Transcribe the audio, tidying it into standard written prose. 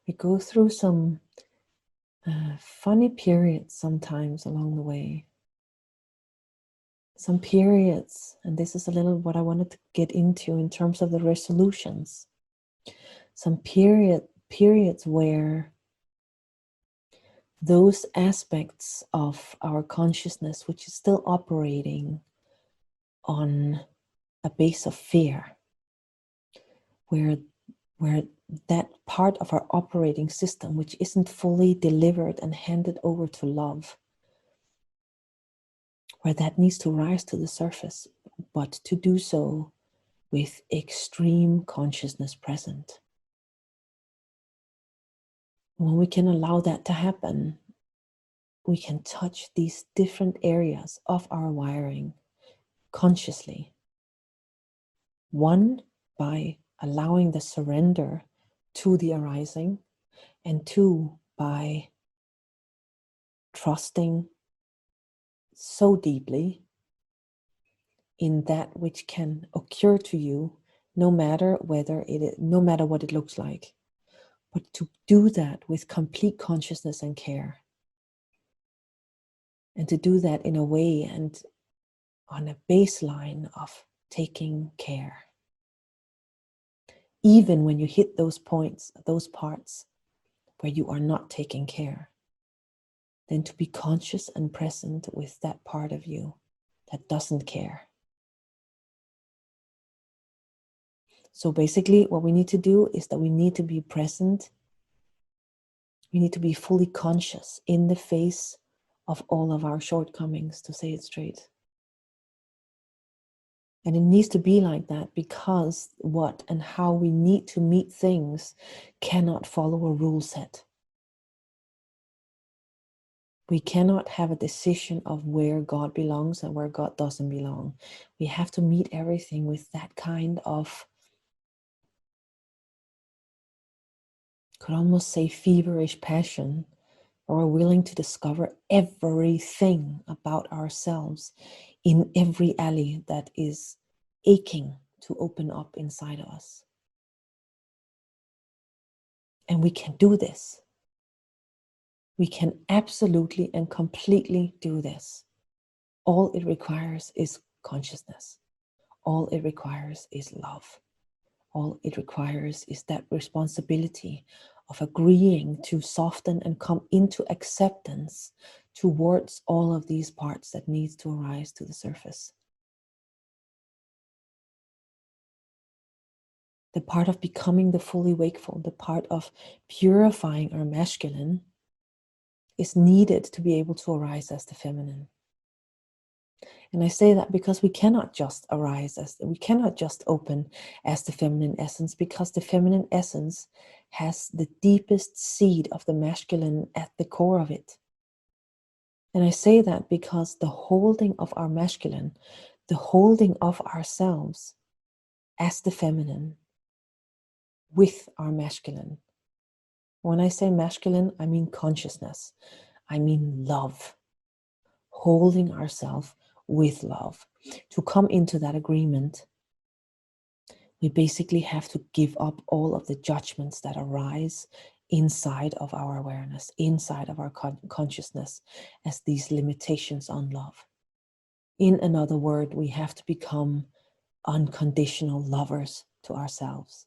We go through some funny periods sometimes along the way. Some periods, and this is a little what I wanted to get into in terms of the resolutions. Some periods where those aspects of our consciousness which is still operating on a base of fear, where that part of our operating system which isn't fully delivered and handed over to love, where that needs to rise to the surface, but to do so with extreme consciousness present. When we can allow that to happen, we can touch these different areas of our wiring consciously. One, by allowing the surrender to the arising, and two, by trusting so deeply in that which can occur to you, no matter what it looks like, but to do that with complete consciousness and care, and to do that in a way and on a baseline of taking care. Even when you hit those points, those parts where you are not taking care, then to be conscious and present with that part of you that doesn't care. So basically what we need to do is that we need to be present. We need to be fully conscious in the face of all of our shortcomings, to say it straight. And it needs to be like that because what and how we need to meet things cannot follow a rule set. We cannot have a decision of where God belongs and where God doesn't belong. We have to meet everything with that kind of, could almost say feverish passion, or willing to discover everything about ourselves in every alley that is aching to open up inside of us. And we can do this. We can absolutely and completely do this. All it requires is consciousness. All it requires is love. All it requires is that responsibility of agreeing to soften and come into acceptance towards all of these parts that needs to arise to the surface. The part of becoming the fully wakeful, the part of purifying our masculine, is needed to be able to arise as the feminine. And I say that because we cannot just we cannot just open as the feminine essence, because the feminine essence has the deepest seed of the masculine at the core of it. And I say that because the holding of our masculine, the holding of ourselves as the feminine with our masculine. When I say masculine, I mean consciousness. I mean love. Holding ourselves with love. To come into that agreement, we basically have to give up all of the judgments that arise inside of our awareness, inside of our consciousness, as these limitations on love. In another word, we have to become unconditional lovers to ourselves.